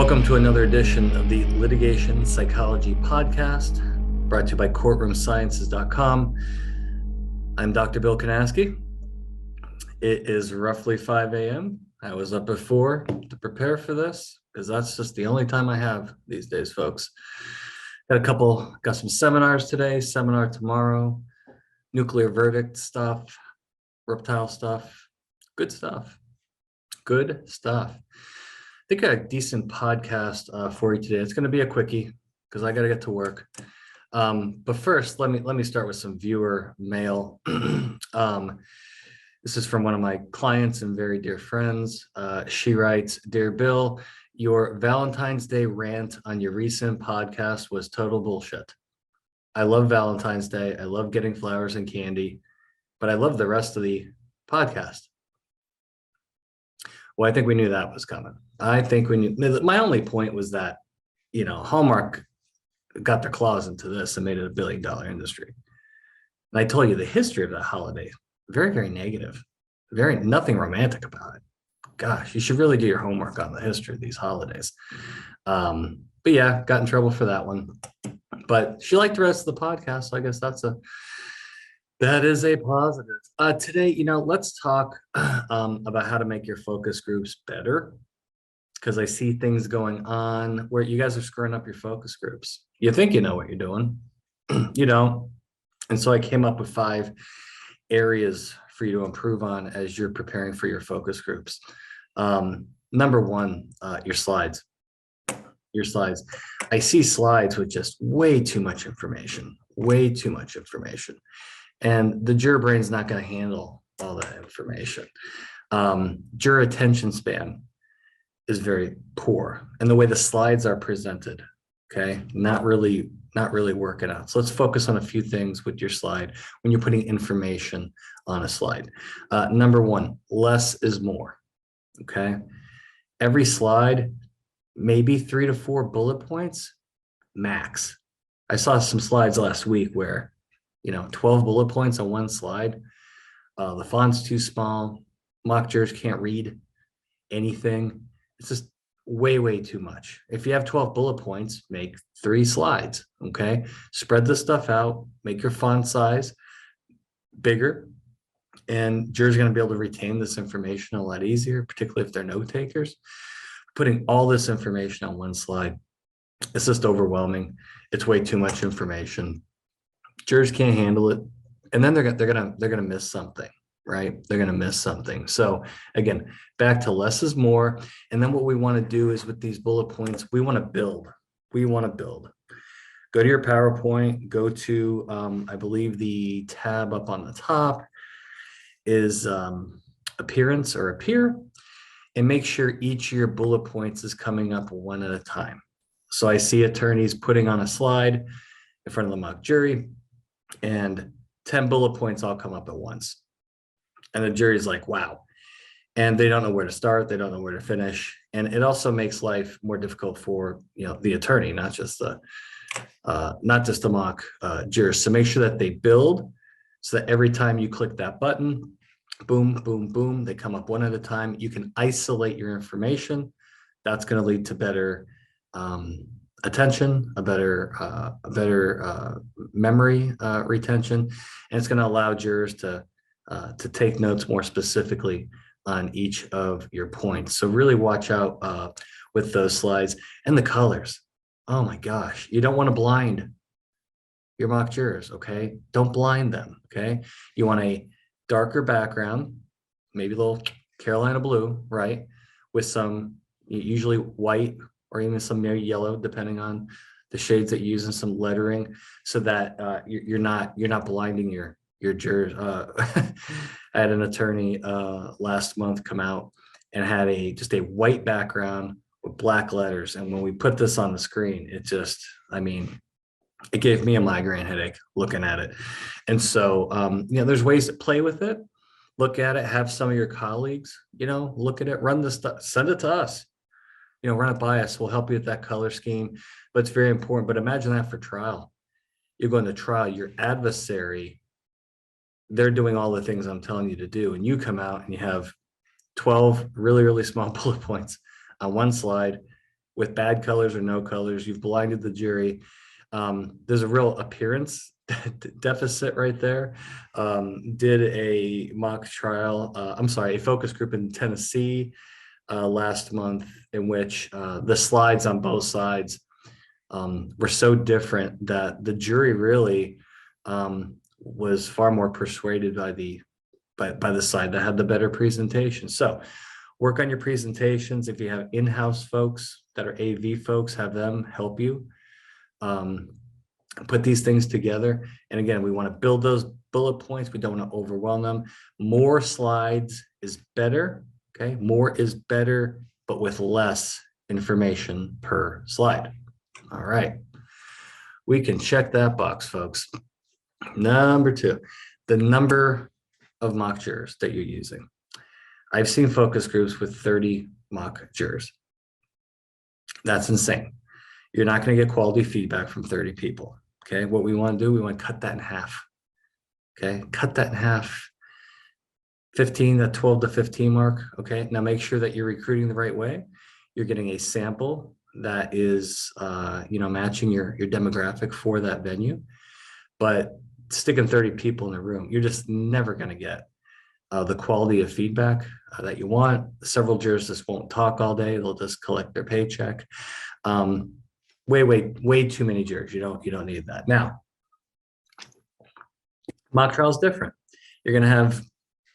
Welcome to another edition of the Litigation Psychology Podcast, brought to you by courtroomsciences.com. I'm Dr. Bill Kanasky. It is roughly 5 a.m. I was up at 4 to prepare for this because that's just the only time I have these days, folks. Got some seminars today, seminar tomorrow, nuclear verdict stuff, reptile stuff, good stuff. I think I got a decent podcast for you today. It's going to be a quickie because I got to get to work. But first, let me start with some viewer mail. This is from one of my clients and very dear friends. She writes, "Dear Bill, your Valentine's Day rant on your recent podcast was total bullshit. I love Valentine's Day. I love getting flowers and candy, but I love the rest of the podcast." Well, I think we knew that was coming. My only point was that, Hallmark got their claws into this and made it $1 billion industry. And I told you the history of that holiday, very, very negative, nothing romantic about it. Gosh, you should really do your homework on the history of these holidays. But yeah, got in trouble for that one. But she liked the rest of the podcast, so I guess that is a positive. Today, let's talk about how to make your focus groups better, because I see things going on where you guys are screwing up your focus groups. You think you know what you're doing, you don't. And so I came up with 5 areas for you to improve on as you're preparing for your focus groups. Number 1, your slides. I see slides with just way too much information. And the juror brain's not going to handle all that information. Juror attention span is very poor, and the way the slides are presented, okay, not really working out. So let's focus on a few things with your slide when you're putting information on a slide. Number 1, less is more. Okay, every slide, maybe 3 to 4 bullet points max. I saw some slides last week where 12 bullet points on one slide. The font's too small. Mock jurors can't read anything. It's just way too much. If you have 12 bullet points, make 3 slides, okay? Spread the stuff out, make your font size bigger, and jurors are going to be able to retain this information a lot easier, particularly if they're note takers. Putting all this information on one slide, it's just overwhelming. It's way too much information. Jurors can't handle it, and then they're gonna miss something, right? They're gonna miss something. So again, back to less is more. And then what we want to do is with these bullet points, we want to build. Go to your PowerPoint. Go to I believe the tab up on the top is appearance or appear, and make sure each of your bullet points is coming up one at a time. So I see attorneys putting on a slide in front of the mock jury, and 10 bullet points all come up at once. And the jury's like, wow. And they don't know where to start. They don't know where to finish. And it also makes life more difficult for, the attorney, not just the mock jurors. So make sure that they build so that every time you click that button, boom, boom, boom, they come up one at a time. You can isolate your information. That's going to lead to better attention, a better memory retention, and it's going to allow jurors to take notes more specifically on each of your points. So really watch out with those slides and the colors. Oh my gosh, you don't want to blind your mock jurors, okay? Don't blind them, okay? You want a darker background, maybe a little Carolina blue, right? With some usually white or even some yellow, depending on the shades that you use, and some lettering, so that you're not blinding your jurors. I had an attorney last month come out and had just a white background with black letters, and when we put this on the screen, it gave me a migraine headache looking at it. And so there's ways to play with it. Look at it, have some of your colleagues, look at it, run the stuff, send it to us. Run it by us. We'll help you with that color scheme, but it's very important. But imagine that for trial. You're going to trial, your adversary, they're doing all the things I'm telling you to do. And you come out and you have 12 really, really small bullet points on one slide with bad colors or no colors. You've blinded the jury. There's a real appearance deficit right there. Did a mock trial, a focus group in Tennessee last month, in which the slides on both sides were so different that the jury really was far more persuaded by the side that had the better presentation. So work on your presentations. If you have in-house folks that are AV folks, have them help you put these things together. And again, we want to build those bullet points. We don't want to overwhelm them. More slides is better. Okay, more is better, but with less information per slide. All right, we can check that box, folks. Number 2, the number of mock jurors that you're using. I've seen focus groups with 30 mock jurors. That's insane. You're not going to get quality feedback from 30 people. Okay, what we want to do, we want to cut that in half. Okay, cut that in half. 15, that 12 to 15 mark. Okay, now make sure that you're recruiting the right way. You're getting a sample that is, matching your demographic for that venue. But sticking 30 people in a room, you're just never going to get the quality of feedback that you want. Several jurors just won't talk all day. They'll just collect their paycheck. Way too many jurors. You don't need that. Now, mock trial is different. You're going to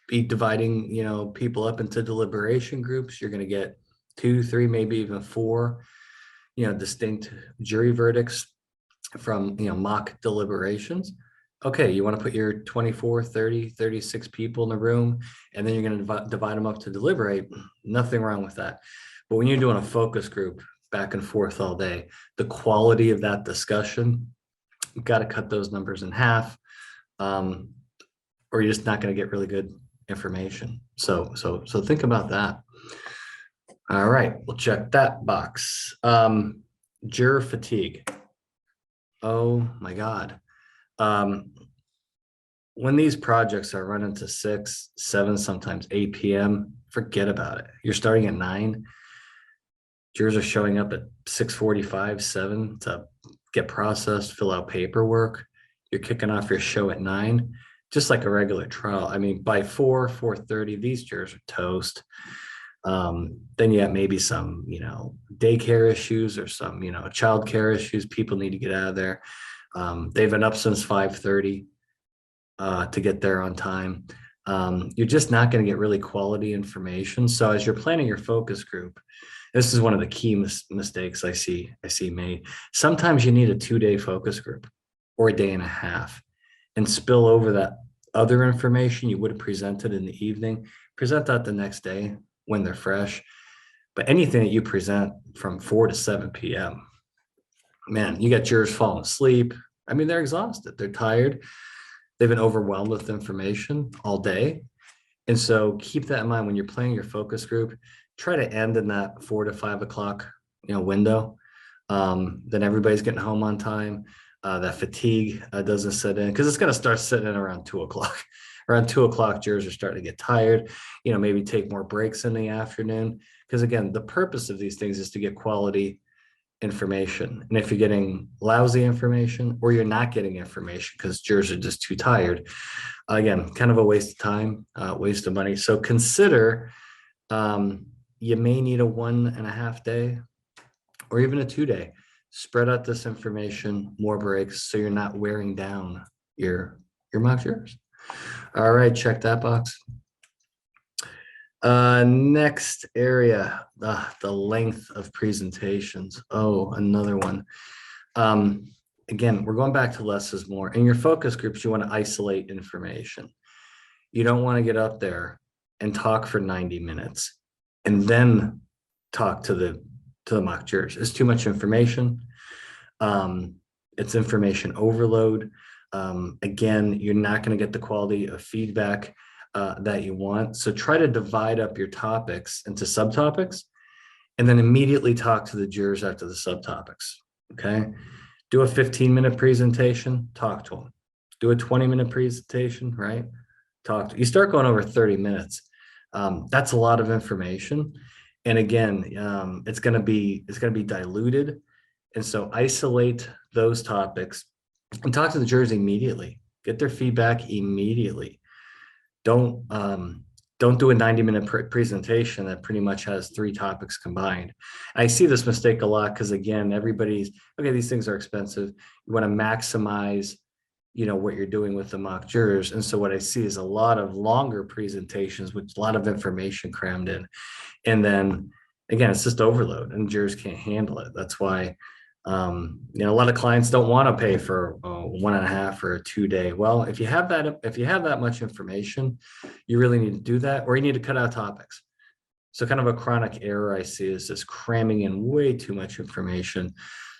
be dividing, people up into deliberation groups. You're going to get 2, 3, maybe even 4, distinct jury verdicts from, mock deliberations. Okay, you want to put your 24, 30, 36 people in the room, and then you're going to divide them up to deliberate. Nothing wrong with that. But when you're doing a focus group back and forth all day, the quality of that discussion, you've got to cut those numbers in half, or you're just not going to get really good information. So think about that. All right, we'll check that box. Juror fatigue. Oh my God. When these projects are running to 6, 7, sometimes 8 p.m., forget about it. You're starting at 9. Jurors are showing up at 6:45, 7 to get processed, fill out paperwork. You're kicking off your show at 9, just like a regular trial. I mean, by 4:30, these jurors are toast. Then you have maybe some, daycare issues or some, childcare issues. People need to get out of there. They've been up since 5:30 to get there on time. You're just not going to get really quality information. So as you're planning your focus group, this is one of the key mistakes I see made. Sometimes you need a 2-day focus group or a day and a half, and spill over that other information you would have presented in the evening. Present that the next day when they're fresh. But anything that you present from 4 to 7 p.m., man, you got jurors falling asleep. I mean, they're exhausted. They're tired. They've been overwhelmed with information all day. And so keep that in mind when you're planning your focus group. Try to end in that 4 to 5 o'clock, window. Then everybody's getting home on time. That fatigue doesn't set in, because it's going to start setting in around 2 o'clock. Around 2 o'clock, jurors are starting to get tired. Maybe take more breaks in the afternoon. Because again, the purpose of these things is to get quality information. And if you're getting lousy information, or you're not getting information because jurors are just too tired, again, kind of a waste of time, waste of money. So consider you may need a 1.5 day or even a 2-day. Spread out this information, more breaks, so you're not wearing down your mock jurors. All right, check that box. Next area, the length of presentations. Oh, another one. Again, we're going back to less is more. In your focus groups, you want to isolate information. You don't want to get up there and talk for 90 minutes and then talk to the mock jurors. It's too much information. It's information overload. Again, you're not going to get the quality of feedback that you want. So try to divide up your topics into subtopics, and then immediately talk to the jurors after the subtopics. Okay. Do a 15-minute presentation, talk to them. Do a 20-minute presentation, right? You start going over 30 minutes. That's a lot of information. And again, it's going to be diluted. And so isolate those topics and talk to the jurors immediately. Get their feedback immediately. Don't do a 90-minute presentation that pretty much has 3 topics combined. I see this mistake a lot because, again, everybody's, okay, these things are expensive. You want to maximize, what you're doing with the mock jurors. And so what I see is a lot of longer presentations with a lot of information crammed in. And then, again, it's just overload and jurors can't handle it. That's why a lot of clients don't want to pay for 1.5 or a 2-day. Well, if you have that much information, you really need to do that, or you need to cut out topics. So kind of a chronic error I see is this cramming in way too much information.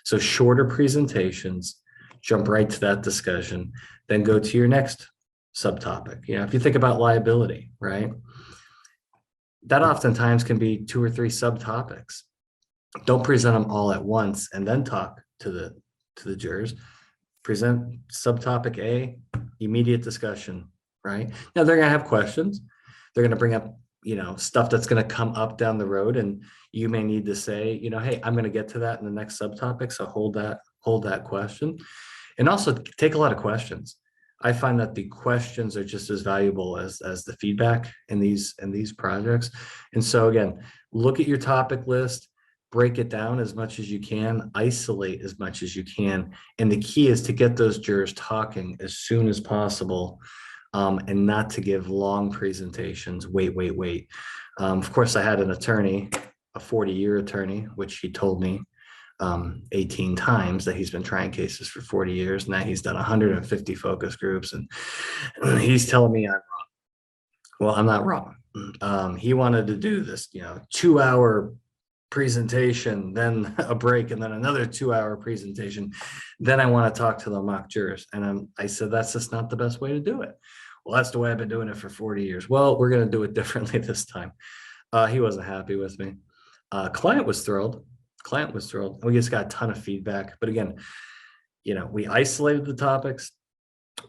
So shorter presentations, jump right to that discussion, then go to your next subtopic. If you think about liability, right? That oftentimes can be 2 or 3 subtopics. Don't present them all at once and then talk to the jurors. Present subtopic A, immediate discussion, right? Now they're going to have questions. They're going to bring up, stuff that's going to come up down the road, and you may need to say, hey, I'm going to get to that in the next subtopic, so hold that question, and also take a lot of questions. I find that the questions are just as valuable as the feedback in these projects. And so again, look at your topic list. Break it down as much as you can, isolate as much as you can. And the key is to get those jurors talking as soon as possible, and not to give long presentations. Wait. Of course, I had an attorney, a 40-year attorney, which he told me 18 times that he's been trying cases for 40 years. Now he's done 150 focus groups, and he's telling me I'm wrong. Well, I'm not wrong. He wanted to do this, 2-hour presentation, then a break, and then another 2-hour presentation. Then I want to talk to the mock jurors. And I said, that's just not the best way to do it. Well, that's the way I've been doing it for 40 years. Well, we're going to do it differently this time. He wasn't happy with me. Client was thrilled. We just got a ton of feedback. But again, we isolated the topics.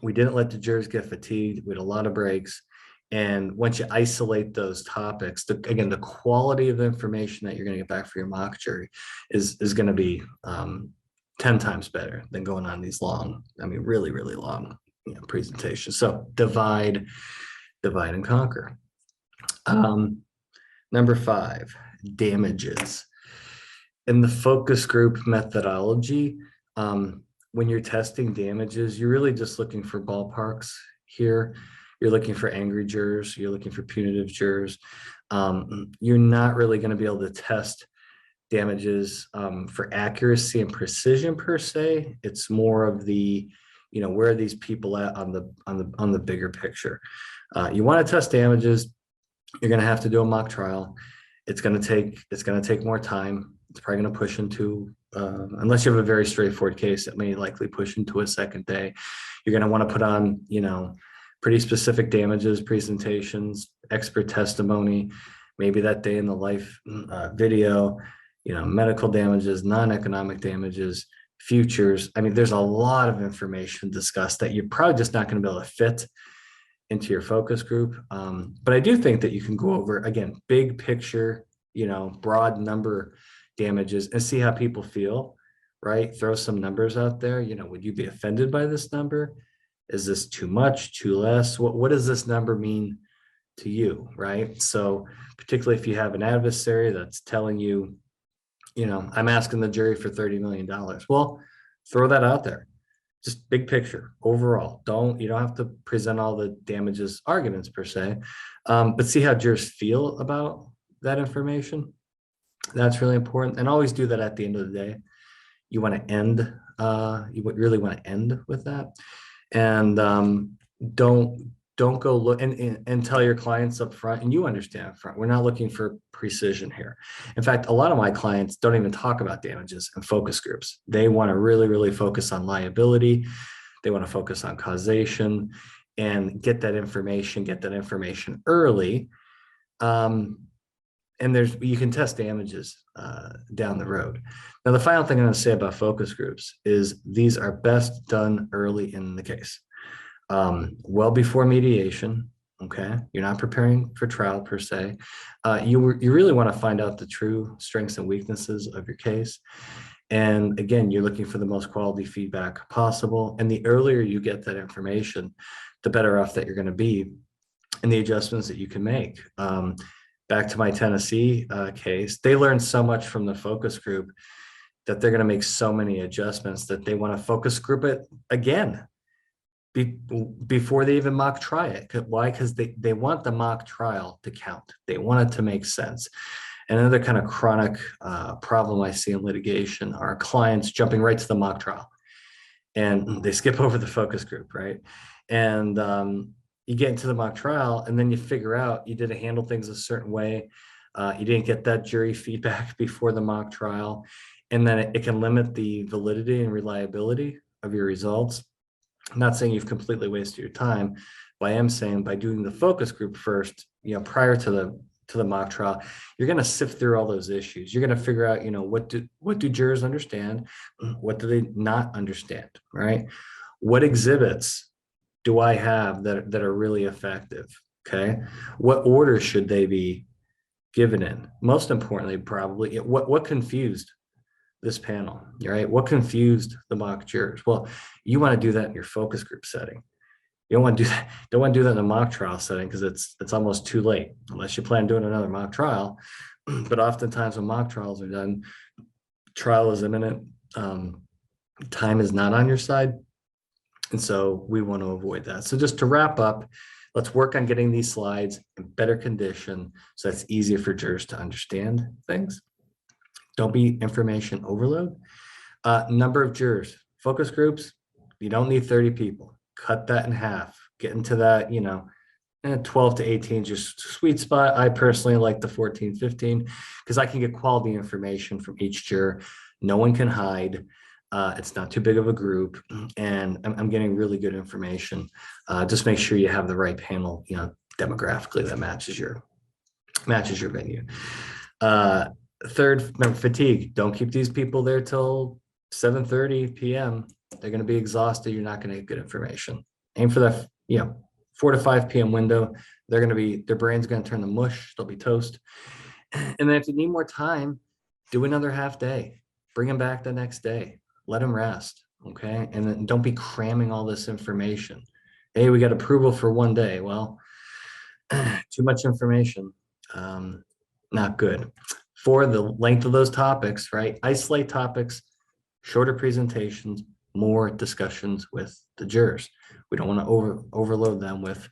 We didn't let the jurors get fatigued. We had a lot of breaks. And once you isolate those topics, again, the quality of the information that you're going to get back for your mock jury is going to be 10 times better than going on these long, really, really long presentations. So divide and conquer. Number 5, damages. In the focus group methodology, when you're testing damages, you're really just looking for ballparks here. You're looking for angry jurors. You're looking for punitive jurors. You're not really going to be able to test damages for accuracy and precision per se. It's more of the, where are these people at on the bigger picture. You want to test damages, you're going to have to do a mock trial. It's going to take more time. It's probably going to push into, unless you have a very straightforward case, it may likely push into a second day. You're going to want to put on, pretty specific damages, presentations, expert testimony, maybe that day in the life video, medical damages, non-economic damages, futures. There's a lot of information discussed that you're probably just not going to be able to fit into your focus group. But I do think that you can go over, again, big picture, broad number damages and see how people feel, right? Throw some numbers out there. Would you be offended by this number? Is this too much, too less? What does this number mean to you, right? So particularly if you have an adversary that's telling you, I'm asking the jury for $30 million. Well, throw that out there. Just big picture overall. You don't have to present all the damages arguments per se, but see how jurors feel about that information. That's really important. And always do that at the end of the day. You want to end, you really want to end with that. And don't go look and tell your clients up front, and you understand up front, we're not looking for precision here. In fact, a lot of my clients don't even talk about damages in focus groups. They want to really, really focus on liability. They want to focus on causation and get that information early. And you can test damages down the road. Now, the final thing I'm going to say about focus groups is these are best done early in the case, well before mediation, Okay, you're not preparing for trial per se. You really want to find out the true strengths and weaknesses of your case. And again, you're looking for the most quality feedback possible. And the earlier you get that information, the better off that you're going to be and the adjustments that you can make. Back to my Tennessee case, they learned so much from the focus group that they're going to make so many adjustments that they want to focus group it again before they even mock try it. Why? Because they want the mock trial to count. They want it to make sense. And another kind of chronic problem I see in litigation are clients jumping right to the mock trial, and they skip over the focus group, right? And you get into the mock trial, and then you figure out you didn't handle things a certain way. You didn't get that jury feedback before the mock trial, and then it can limit the validity and reliability of your results. I'm not saying you've completely wasted your time, but I am saying by doing the focus group first, prior to the mock trial, you're going to sift through all those issues. You're going to figure out, what do jurors understand? What do they not understand, right? What exhibits do I have that are really effective? Okay. What order should they be given in? Most importantly, probably what confused this panel, right? What confused the mock jurors? Well, you want to do that in your focus group setting. You don't want to do that. Don't want to do that in a mock trial setting because it's almost too late unless you plan on doing another mock trial. But oftentimes when mock trials are done, trial is imminent. Time is not on your side. And so we want to avoid that. So just to wrap up, let's work on getting these slides in better condition so it's easier for jurors to understand things. Don't be information overload. Number of jurors, focus groups, you don't need 30 people. Cut that in half. Get into that, 12 to 18 is your sweet spot. I personally like the 14, 15 because I can get quality information from each juror. No one can hide. It's not too big of a group, and I'm getting really good information. Just make sure you have the right panel, demographically that matches your venue. Third, remember, fatigue. Don't keep these people there till 7:30 p.m. They're going to be exhausted. You're not going to get good information. Aim for that, 4 to 5 p.m. window. Their brain's going to turn to mush. They'll be toast. And then if you need more time, do another half day. Bring them back the next day. Let them rest. Okay. And then don't be cramming all this information. Hey, we got approval for one day. Well, too much information. Not good. For the length of those topics, right? Isolate topics, shorter presentations, more discussions with the jurors. We don't want to overload them with,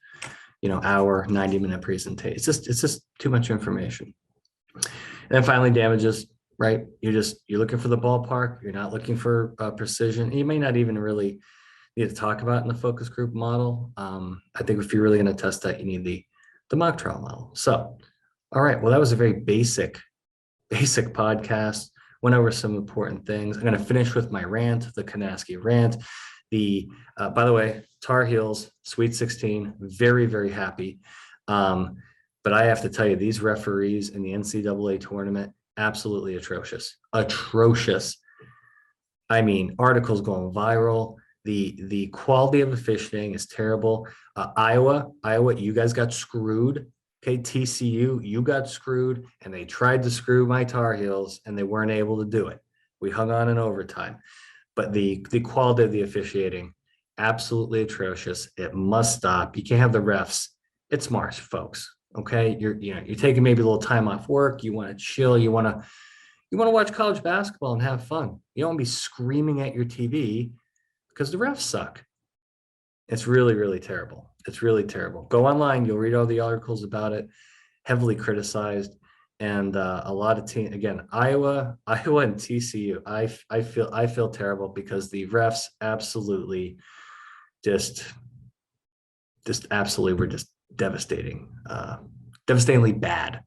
hour, 90-minute presentation. It's just too much information. And then finally, damages, right? You're looking for the ballpark. You're not looking for precision. You may not even really need to talk about in the focus group model. I think if you're really going to test that, you need the mock trial model. So, all right. Well, that was a very basic podcast. Went over some important things. I'm going to finish with my rant, the Kanasky rant. By the way, Tar Heels, Sweet 16, very, very happy. But I have to tell you, these referees in the NCAA tournament, absolutely atrocious. Atrocious. I mean, articles going viral. The quality of officiating is terrible. Iowa, you guys got screwed. Okay, TCU, you got screwed, and they tried to screw my Tar Heels, and they weren't able to do it. We hung on in overtime. But the quality of the officiating, absolutely atrocious. It must stop. You can't have the refs. It's March, folks. Okay, you're taking maybe a little time off work. You want to chill. You want to watch college basketball and have fun. You don't want to be screaming at your TV because the refs suck. It's really, really terrible. It's really terrible. Go online. You'll read all the articles about it. Heavily criticized. And a lot of teams, again, Iowa and TCU, I feel terrible because the refs absolutely just absolutely were just devastatingly bad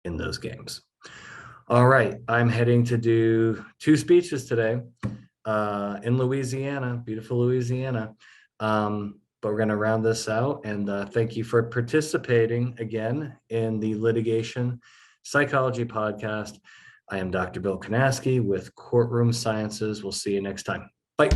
in those games. All right, I'm heading to do 2 speeches today in Louisiana, beautiful Louisiana. But we're going to round this out, and thank you for participating again in the Litigation Psychology Podcast. I am Dr. Bill Kanasky with Courtroom Sciences. We'll see you next time. Bye.